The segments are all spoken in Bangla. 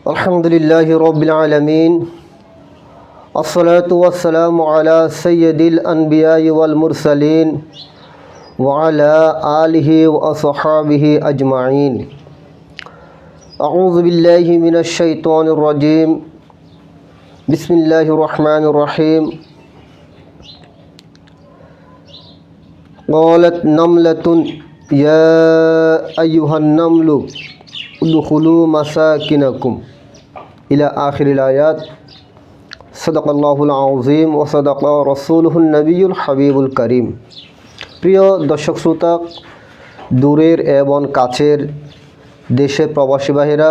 Alhamdulillahi Rabbil Alameen. As-salatu was-salamu ala sayyidil anbiya'i wal mursaleen wa ala alihi wa ashabihi ajma'in. A'udhu billahi minash shaitanir rajim. Bismillahir rahmanir rahim. Qalat namlatun ya ayyuhan namlu udkhulu masakinakum ila akhiril ayat. সাদাকাল্লাহুল আযীম ওয়া সাদাকা রাসূলুহুন নবিয়্যুল হাবিবুল কারীম। প্রিয় দর্শক শ্রোতা, দূরের এবং কাছের দেশে প্রবাসী ভাইয়েরা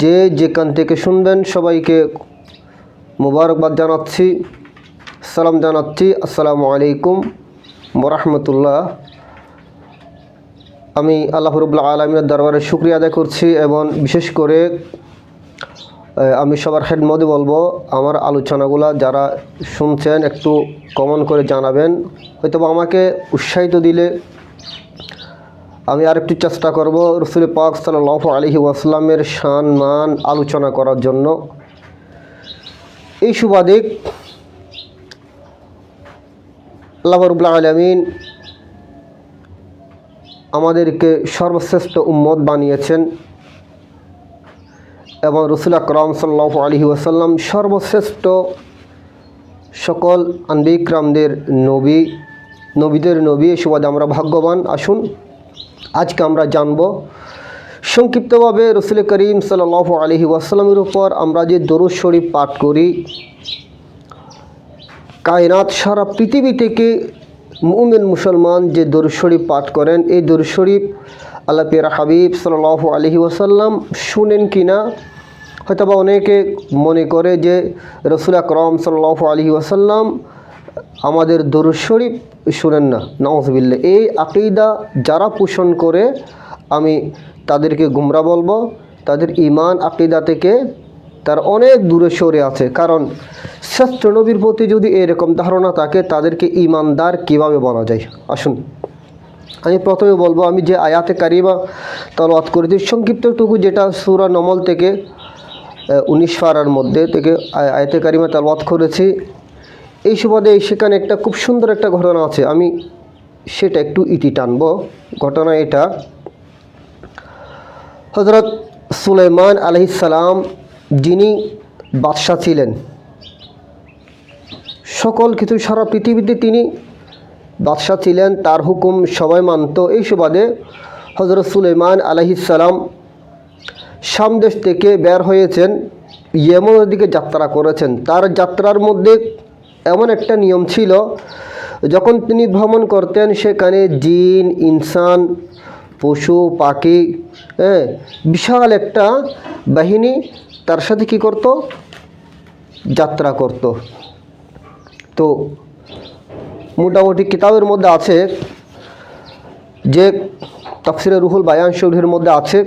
যে যেখান থেকে শুনবেন সবাইকে মোবারকবাদ জানাচ্ছি, সালাম জানাচ্ছি। আসসালামু আলাইকুম ওয়া রাহমাতুল্লাহ। আমি আল্লাহ রাব্বুল আলামিনের দরবারে শুকরিয়া আদায় করছি এবং বিশেষ করে আমি সবার খেদমতে বলবো, আমার আলোচনাগুলো যারা শুনছেন একটু কমেন্ট করে জানাবেন, হয়তো আমাকে উৎসাহিত দিলে আমি আরেকটু চেষ্টা করব রাসূল পাক সাল্লাল্লাহু আলাইহি ওয়াসাল্লামের শান মান আলোচনা করার জন্য। এই সুবাদে আল্লাহ রাব্বুল আলামিন আমাদেরকে সর্বশ্রেষ্ঠ উম্মত বানিয়েছেন এবং রাসূল আকরাম সাল্লাল্লাহু আলাইহি ওয়াসাল্লাম সর্বশ্রেষ্ঠ সকল আম্বিয়া ইকরামদের নবীদের নবী। এই সুবাদে আমরা ভাগ্যবান। আসুন আজকে আমরা জানব সংক্ষিপ্তভাবে রাসূল করিম সাল্লাল্লাহু আলাইহি ওয়াসাল্লামের উপর আমরা যে দরুদ শরীফ পাঠ করি, কায়নাত সারা পৃথিবী থেকে মুমিন মুসলমান যে দরুদ শরীফ পাঠ করেন, এই দরুদ শরীফ আল্লাহ পেরা হাবিব সাল্লাল্লাহু আলাইহি ওয়াসাল্লাম শুনেন কিনা। হয়তোবা অনেকে মনে করে যে রাসূল আকরাম সাল্লাল্লাহু আলাইহি ওয়াসাল্লাম আমাদের দরুদ শরীফ শুনেন না। নাউযুবিল্লাহ। এই আকীদা যারা পোষণ করে আমি তাদেরকে গুমরা বলবো, তাদের ঈমান আকীদা থেকে তার অনেক দূরে সরে আছে। কারণ শ্রেষ্ঠ নবীর প্রতি যদি এরকম ধারণা থাকে, তাদেরকে ঈমানদার কিভাবে বলা যায়। আসুন আমি প্রথমে বলবো, আমি যে আয়াতে কারিমা তেলাওয়াত করেছি সংক্ষিপ্তটুকু, যেটা সূরা নমল থেকে 19 পারার মধ্যে থেকে আয়াতে কারিমা তেলাওয়াত করেছি। এই সুবাদে সেখানে একটা খুব সুন্দর একটা ঘটনা আছে, আমি সেটা একটু ইতি টানব। ঘটনা এটা, হযরত সুলাইমান আলাইহিস সালাম যিনি বাদশাহ ছিলেন, সকল কিছু সারা পৃথিবীতে তিনি বাদশাহ ছিলেন, তার হুকুম সবাই মানত। এই সুবাদে হযরত সুলাইমান আলাইহিস সালাম শাম দেশ থেকে বের হয়েছেন, ইয়েমেনের দিকে যাত্রা করেছেন। তার যাত্রার মধ্যে এমন একটা নিয়ম ছিল, যখন তিনি ভ্রমণ করতেন সেখানে জিন, ইনসান, পশু পাখি, বিশাল একটা বাহিনী তার সাথে কী করত, যাত্রা করত। তো মোটামুটি কিতাবের মধ্যে আছে, যে তাফসিরে রুহুল বায়ান শরীফের মধ্যে আছে,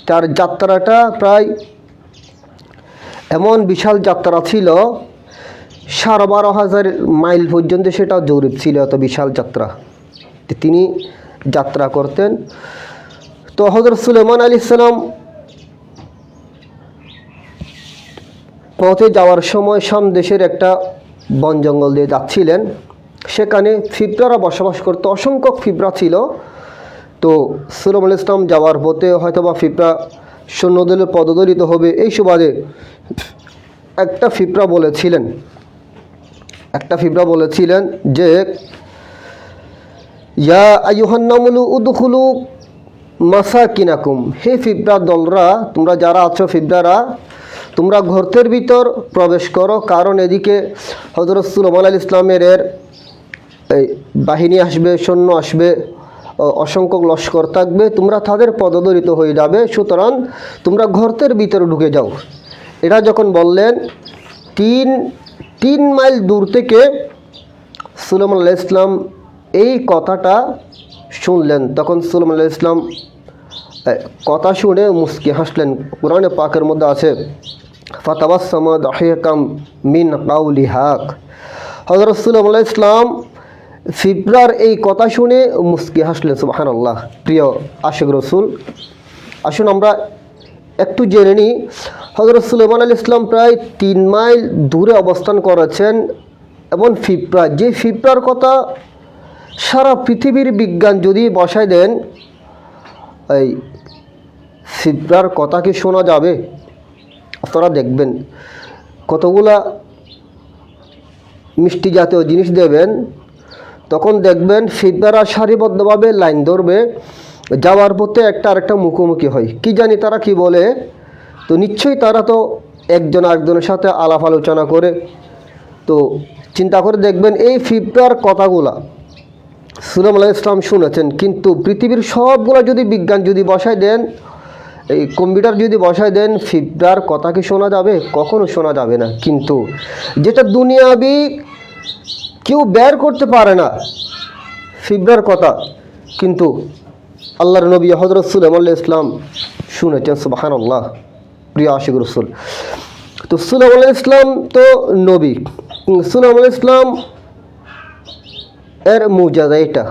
তার যাত্রাটা প্রায় এমন বিশাল যাত্রা ছিল, 12,500 মাইল পর্যন্ত সেটা জরিপ ছিল, এত বিশাল যাত্রা তিনি যাত্রা করতেন। তো হযরত সুলাইমান আলাইহিস সালাম পথে যাওয়ার সময় শাম দেশের একটা বন জঙ্গল দিয়ে যাচ্ছিলেন, সেখানে ফিবরারা বসবাস করতো, অসংখ্য ফিবরা ছিল। তো সুলাইমান আলাইহিস সালাম যাওয়ার পথে হয়তোবা ফিবরা সৈন্যদলের পদদলিত হবে, এই সুবাদে একটা ফিবরা বলেছিলেন যে ইয়া আইয়ুহান নামলু উদখুলু মাসাকিনাকুম, হে ফিবরা দলরা, তোমরা যারা আছো ফিবরারা, তোমরা গর্তের ভিতর প্রবেশ করো, কারণ এদিকে হযরত সুলাইমান আলাইহিস সালামের এই বাহিনী আসবে, সৈন্য আসবে, অসংখ্য লস্কর থাকবে, তোমরা তাদের পদদলিত হয়ে যাবে, সুতরাং তোমরা গর্তের ভিতরে ঢুকে যাও। এটা যখন বললেন, তিন মাইল দূর থেকে সুলাইমান আলাইহিস সালাম এই কথাটা শুনলেন। তখন সুলাইমান আলাইহিস সালাম কথা শুনে মুস্কি হাসলেন। কুরআনে পাকের মধ্যে আছে, ফাতাবাসসামা দাহিকাম মিন কাউলি হাক। হযরত সুলাইমান আলাইহিস সালাম ফিবরার এই কথা শুনে মুস্কি হাসলেন। সুবহানাল্লাহ। প্রিয় আশিক রসুল, আসুন আমরা একটু জেনে নিই। হযরত সুলাইমান আলাইহিস সালাম প্রায় 3 মাইল দূরে অবস্থান করেছেন এবং ফিপ্রা, যে ফিপ্রার কথা সারা পৃথিবীর বিজ্ঞান যদি বসায় দেন, এই ফিপ্রার কথা কি শোনা যাবে? আপনারা দেখবেন কতগুলা মিষ্টি জাতীয় জিনিস দেবেন, তখন দেখবেন ফিপ্রারা সারিবদ্ধভাবে লাইন ধরবে, যাওয়ার পথে একটা আরেকটা মুখোমুখি হয়। কি জানি তারা কি বলে, তো নিশ্চয়ই তারা তো একজন আরেকজনের সাথে আলাপ আলোচনা করে। তো চিন্তা করে দেখবেন এই ফিপ্রার কথাগুলা সুলাইমান আলাইহিস সালাম শুনেছেন, কিন্তু পৃথিবীর সবগুলো যদি বিজ্ঞান যদি বসায় দেন, এই কম্পিউটার যদি বসায় দেন, ফিপ্রার কথা কি শোনা যাবে? কখনো শোনা যাবে না। কিন্তু যেটা দুনিয়াবি কেউ বের করতে পারে না ফিপ্রার কথা, কিন্তু আল্লাহর নবী হযরত সুলাইমান আলাইহিস সালাম শুনেছেন। সুবহানাল্লাহ। প্রিয় আশিক রাসূল, তো সুলাইমান আলাইহিস সালাম তো নবী। সুলাইমান আলাইহিস সালাম এর মুজিজা এটা,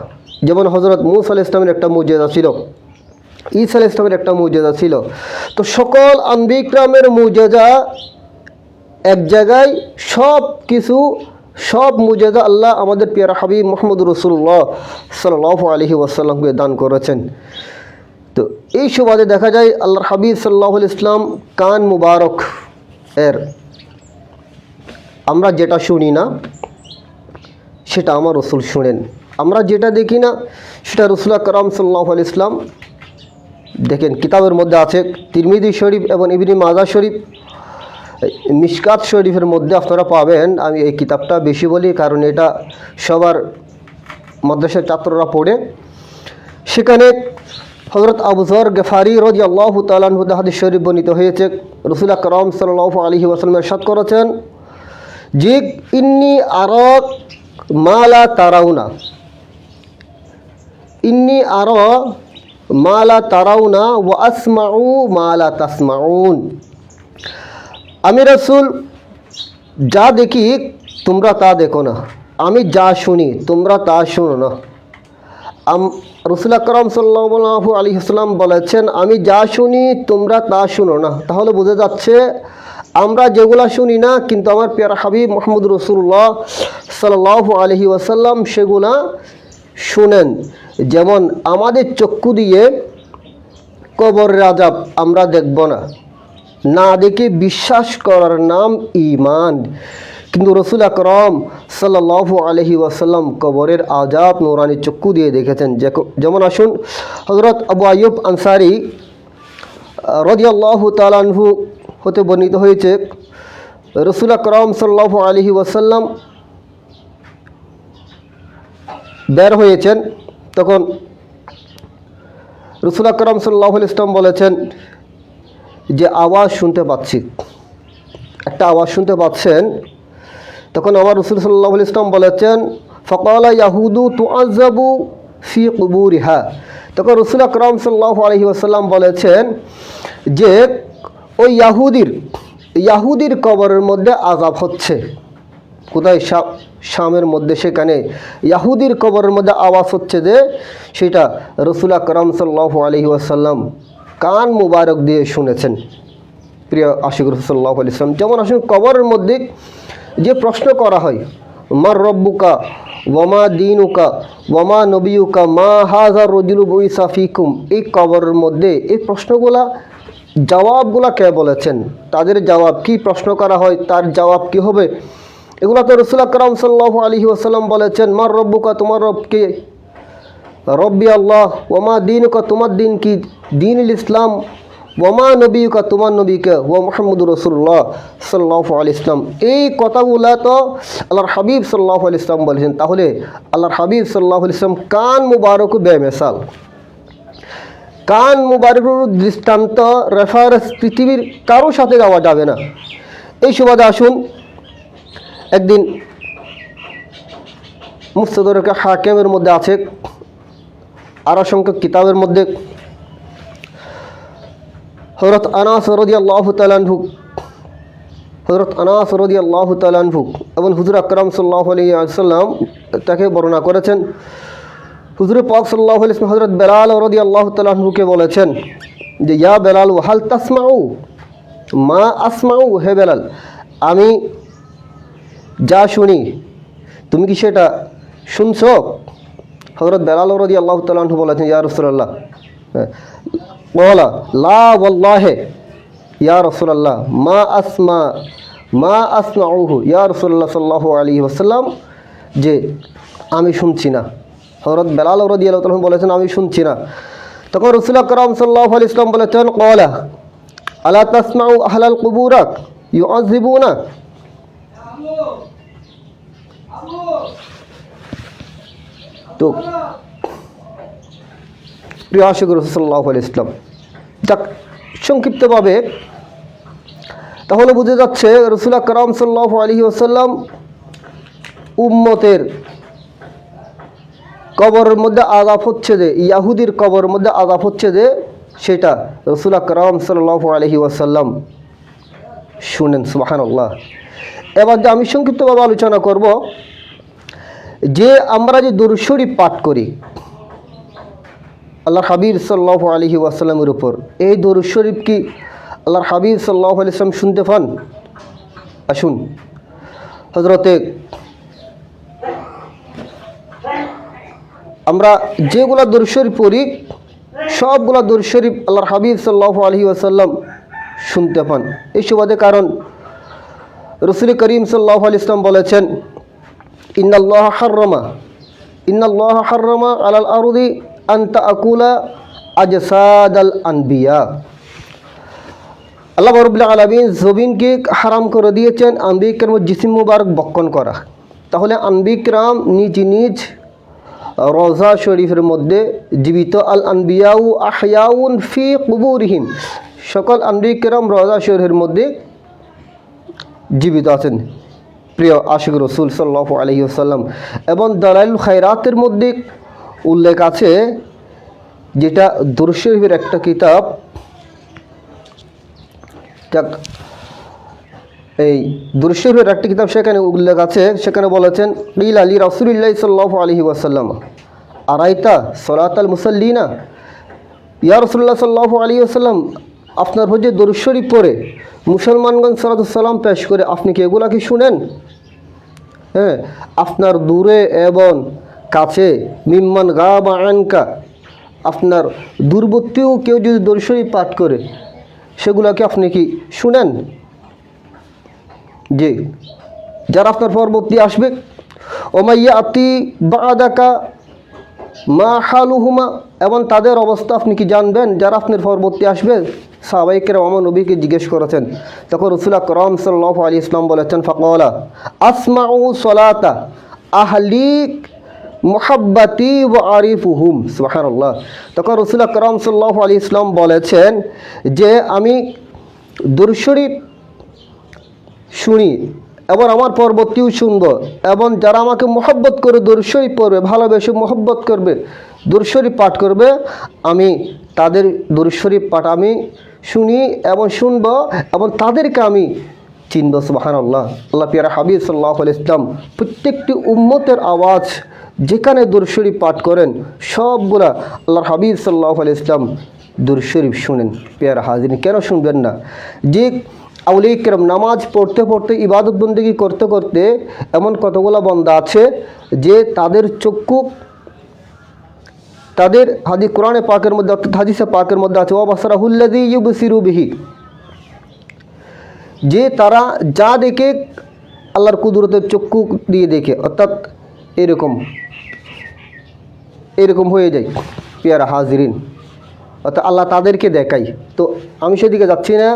যেমন হযরত মূসা আলাইহিস সালামের একটা মুজিজা ছিল, ঈসা আলাইহিস সালামের একটা মুজিজা ছিল। তো সকল আম্বিয়া ইকরামের মুজিজা এক জায়গায়, সব মুজিজা আল্লাহ আমাদের প্রিয় হাবিব মুহাম্মদুর রাসূলুল্লাহ সাল্লাল্লাহু আলাইহি ওয়াসাল্লামকে দান করেছেন। তো এই সুবাদে দেখা যায় আল্লাহর হাবিব সাল্লাল্লাহু আলাইহি ওয়াসাল্লাম কান মুবারক এর আমরা যেটা শুনি না সেটা আমার রসুল শুনেন, আমরা যেটা দেখি না সেটা রাসূল আকরাম সাল্লাল্লাহু আলাইহি ওয়াসাল্লাম দেখেন। কিতাবের মধ্যে আছে তিরমিজি শরীফ এবং ইবনে মাজাহ শরীফ, মিশকাত শরীফের মধ্যে আপনারা পাবেন। আমি এই কিতাবটা বেশি বলি কারণ এটা সবার মাদ্রাসার ছাত্ররা পড়ে। সেখানে হযরত আবু যর গফারি রাদিয়াল্লাহু তাআলা আনহু হাদিস শরীফ বর্ণিত হয়েছে, রাসূল আকরাম সাল্লাল্লাহু আলাইহি ওয়াসাল্লাম ইরশাদ করেছেন যে ইন্নী আরা মা লা তারাউনা, ইন্নী আরা মা লা তারাউনা ওয়া আসমাউ মা লা তাসমাউন। আমি রাসূল যা দেখি তোমরা তা দেখো না, আমি যা শুনি তোমরা তা শুনো না। রাসূল আকরাম সাল্লাল্লাহু আলাইহি ওয়াসাল্লাম বলেছেন আমি যা শুনি তোমরা তা শুনো না। তাহলে বোঝা যাচ্ছে আমরা যেগুলা শুনি না কিন্তু আমার প্রিয় হাবিব মুহাম্মদ রাসূলুল্লাহ সাল্লাল্লাহু আলাইহি ওয়াসাল্লাম সেগুলা শুনেন। যেমন আমাদের চক্ষু দিয়ে কবরের আযাব আমরা দেখব না, না দেখে বিশ্বাস করার নাম ঈমান। কিন্তু রাসূল আকরাম সাল্লাল্লাহু আলাইহি ওয়াসাল্লাম কবরের আযাব নূরানি চক্ষু দিয়ে দেখেছেন। যেমন আসুন হযরত আবু আইয়ুব আনসারী রাদিয়াল্লাহু তাআলা আনহু হতে বর্ণিত হয়েছে, রাসূল আকরাম সাল্লাল্লাহু আলাইহি ওয়াসাল্লাম বের হয়েছেন, তখন রাসূল আকরাম সাল্লাল্লাহু আলাইহি ওয়াসাল্লাম বলেছেন যে আওয়াজ শুনতে পাচ্ছি, একটা আওয়াজ শুনতে পাচ্ছেন। তখন আমার রাসূল সাল্লাল্লাহু আলাইহি ওয়াসাল্লাম বলেছেন ফাকালা ইয়াহুদু তুআযাবু ফি কুবুরিহা। তখন রাসূল আকরাম সাল্লাল্লাহু আলাইহি ওয়াসাল্লাম বলেছেন যে ওই ইয়াহুদির কবরের মধ্যে আযাব হচ্ছে। কোথায়? শামের মধ্যে, সেখানে ইয়াহুদির কবরের মধ্যে আওয়াজ হচ্ছে যে সেটা রাসূল আকরাম সাল্লাল্লাহু আলাইহি ওয়াসাল্লাম কান মুবারক দিয়ে শুনেছেন। প্রিয় আশিক রাসূল সাল্লাল্লাহু আলাইহি ওয়াসাল্লাম, যেমন আসুন কবরের মধ্যে যে প্রশ্ন করা হয় মার রব্বুকা ওয়ামা দীনুকা ওয়ামা নবিয়ুকা মা হাযা রাজুলু বুইসা ফিকুম, এই কবরের মধ্যে এই প্রশ্নগুলা জবাবগুলা কে বলেছেন, তাদের জবাব কি, প্রশ্ন করা হয় তার জবাব কি হবে, এগুলো তো রাসূল আকরাম সাল্লাল্লাহু আলাইহি ওয়াসাল্লাম বলেছেন। মার রব্বুকা, তোমার রব কে? রব্বি আল্লাহ। ওয়ামা দীনুকা, তোমার দিন কি? দীনুল ইসলাম। ওয়ামা নবিয়ুকা, তোমার নবীকে? ওয়া মুহাম্মদুর রাসূলুল্লাহ সাল্লাল্লাহু আলাইহি ওয়াসাল্লাম। এই কথাগুলা তো আল্লাহর হাবিব সাল্লাল্লাহু আলাইহি ওয়াসাল্লাম বলেছেন। তাহলে আল্লাহর হাবিব সাল্লাল্লাহু আলাইহি ওয়াসাল্লাম কান মুবারক বেমিসাল, কান মুবারকের দৃষ্টান্ত রেফারেন্স পৃথিবীর কারোর সাথে যাওয়া যাবে না। এই সুবাদে আসুন একদিন মুস্তাদরাক হাকিমের মধ্যে আছে, আরো সংখ্যক কিতাবের মধ্যে হযরত আনাস রাদিয়াল্লাহু তাআলা আনহু এবং হুজুর আকরাম সাল্লাল্লাহু আলাইহি ওয়াসাল্লাম তাকে বর্ণনা করেছেন। হুজুর পাক সাল্লাল্লাহু আলাইহি ওয়াসাল্লাম হযরত বেলাল রাদিয়াল্লাহু তাআলা আনহুকে বলেছেন যে ইয়া বেলাল হাল তাসমাউ মা আসমাউ, হে বেলাল আমি যা শুনি তুমি কি সেটা শুনছো? হযরত বেলাল রাদিয়াল্লাহু তাআলা আনহু বলেছেন, ইয়া রাসূলুল্লাহ, ক্বালা লা ওয়াল্লাহি ইয়া রাসূলুল্লাহ মা আসমাউহু, ইয়া রাসূলুল্লাহ সাল্লাল্লাহু আলাইহি ওয়াসাল্লাম, যে আমি শুনছি না। হযরত বেলাল রাদিয়াল্লাহু তাআলা বলেছেন আমি শুনছি না। তখন রাসূল আকরাম সাল্লাল্লাহু আলাইহি ওয়াসাল্লাম বলেছেন, ক্বালা আলা তাসমাউ আহলাল কুবুরাক ইউআযিবুনা। তো প্রিয় আশিক রাসূল সাল্লাল্লাহু আলাইহি ওয়াসাল্লাম, যাক সংক্ষিপ্তভাবে তাহলে বুঝে যাচ্ছে রাসূল আকরাম সাল্লাল্লাহু আলাইহি ওয়াসাল্লাম উম্মতের কবরের মধ্যে আযাব হচ্ছে যে, ইয়াহুদির কবরের মধ্যে আযাব হচ্ছে যে, সেটা রাসূল আকরাম সাল্লাল্লাহু আলাইহি ওয়াসাল্লাম শুনেন। সুবহানাল্লাহ। এবার যে আমি সংক্ষিপ্তভাবে আলোচনা করব যে আমরা যে দুরূদ শরীফ পাঠ করি আল্লাহর হাবিব সাল্লাল্লাহু আলাইহি ওয়াসাল্লামের উপর, এই দুরূদ শরীফ কি আল্লাহর হাবিব সাল্লাল্লাহু আলাইহি ওয়াসাল্লাম শুনতে পান? আসুন হযরতে আমরা যেগুলা দুরূদ শরীফ পড়ি সবগুলা দুরূদ শরীফ আল্লাহর হাবিব সাল্লাল্লাহু আলাইহি ওয়াসাল্লাম শুনতে পান। এই সুবাদে কারণ রাসূল করিম সাল্লাল্লাহু আলাইহি ওয়াসাল্লাম বলেছেন, ইন্নাল্লাহা হাররামা আলাল আরদি আন তাকুলা আজসাদাল আনবিয়া। আল্লাহ রাব্বুল আলামিন জমিনকে হারাম করে দিয়েছেন আনবিয়া কিরামের জিসিম মুবারক বক্ষণ করা। তাহলে আনবিয়া কিরাম নিজ নিজ রওজা শরীফের মধ্যে জীবিত, আল আনবিয়াউ আহয়াউন ফি কুবুরিহিম, সকল আনবিয়া কিরাম রওজা শরীফের মধ্যে জীবিত আছেন। প্রিয় আশিক রাসূল সাল্লাল্লাহু আলাইহি ওয়াসাল্লাম, এবং দালাইলুল খায়রাতের মধ্যে উল্লেখ আছে, যেটা দুরূদ শরীফের একটা কিতাব, এই দুরূদ শরীফের একটা কিতাব, সেখানে উল্লেখ আছে, সেখানে বলেছেন, কিল আলী রাসূলুল্লাহ সাল্লাল্লাহু আলাইহি ওয়াসাল্লাম আরাইতা সালাতাল মুসাল্লিনা, ইয়া রাসূলুল্লাহ সাল্লাল্লাহু আলাইহি ওয়াসাল্লাম, আপনার হচ্ছে দুরূদ শরীফ পড়ে মুসলমানগণ সালাতু সালাম পেশ করে, আপনি কি এগুলা কি শুনেন? হ্যাঁ, আপনার দূরে এবং কাছে, মিম্মান গাবা আনকা, আপনার দূরবর্তীও কেউ যদি দুরূদ শরীফ পাঠ করে সেগুলাকে আপনি কি শুনেন? জি, যারা আপনার পরবর্তী আসবে, ওমাইয়া আতি বাদাকা মা হালুহুমা, এবং তাদের অবস্থা আপনি কি জানবেন যারা আপনার পরবর্তী আসবে? সাহাবায়ে কেরাম আমার নবীকে জিজ্ঞেস করেছেন। তখন রাসূল আকরাম সাল্লাল্লাহু আলাইহি ওয়াসাল্লাম বলেছেন, ফাকালা আসমাউ সালাতা আহলি মুহাব্বাতি ওয়া আরিফুহুম। সুবহানাল্লাহ। তখন রাসূল আকরাম সাল্লাল্লাহু আলাইহি ওয়াসাল্লাম বলেছেন যে আমি দুরূদ শরীফ শুনি এবং আমার পরবর্তীও শুনব, এবং যারা আমাকে মহব্বত করে দুরূদ শরীফ পড়বে, ভালোবেসে মহব্বত করবে, দুরূদ শরীফ পাঠ করবে, আমি তাদের দুরূদ শরীফ পাঠ আমি শুনি এবং শুনব, এবং তাদেরকে আমি চিনব। সুবহানাল্লাহ। আল্লাহ পিয়ারা হাবিব সাল্লাল্লাহু আলাইহি ওয়াসাল্লাম প্রত্যেকটি উম্মতের আওয়াজ যেখানে দুরূদ শরীফ পাঠ করেন সবগুলা আল্লাহর হাবিব সাল্লাল্লাহু আলাইহি ওয়াসাল্লাম দুরূদ শরীফ শুনেন। পিয়ারা হাজিরিন, কেন শুনবেন না? যে আউলিয়া কিরাম নামাজ পড়তে পড়তে, ইবাদত বন্দেগী করতে করতে এমন কতগুলো বান্দা আছে যে তাদের চক্ষু, তাদের কোরআনে পাকের মধ্যে অর্থাৎ হাদিসে পাকের মধ্যে আছে, ওয়া বাসারাহুল্লাযী ইউবসিরু বিহি, যে তারা যা দেখে আল্লাহর কুদরতের চক্ষু দিয়ে দেখে, অর্থাৎ এরকম হয়ে যায়। পিয়ারা হাজিরিন, অর্থাৎ আল্লাহ তাদেরকে দেখাই। তো আমি সেদিকে যাচ্ছি না।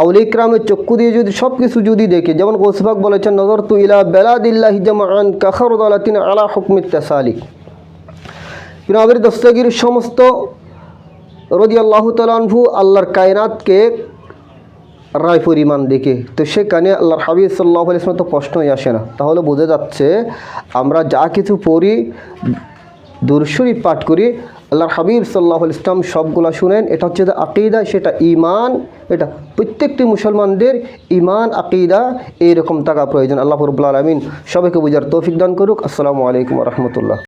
আউলিয়া কিরামের চক্ষু দিয়ে যদি সব কিছু যদি দেখে, যেমন গৌস পাক বলেছেন, নজরতু ইলা বেলাদিল্লাহি জামাআন কাখারদালাতিন আলা হুকমিত তাসালি। আবির দস্তগীর সমস্ত রাদিয়াল্লাহু তাআলা আনহু আল্লাহর কায়নাতকে রায় পরিমাণ দেখে, তো সেখানে আল্লাহর হাবিব সাল্লাল্লাহু আলাইহি ওয়াসাল্লাম তো প্রশ্নই আসে না। তাহলে বোঝা যাচ্ছে আমরা যা কিছু পড়ি, দুরূদ শরীফ পাঠ করি, আল্লাহর হাবিব সাল্লাল্লাহু আলাইহি ওয়াসাল্লাম সবগুলা শুনেন। এটা হচ্ছে আকীদা, সেটা ঈমান, এটা প্রত্যেকটি মুসলমানদের ঈমান আকীদা এইরকম থাকা প্রয়োজন। আল্লাহ রাব্বুল আলামিন সবাইকে বুঝার তৌফিক দান করুক। আসসালামু আলাইকুম ওয়া রাহমাতুল্লাহ।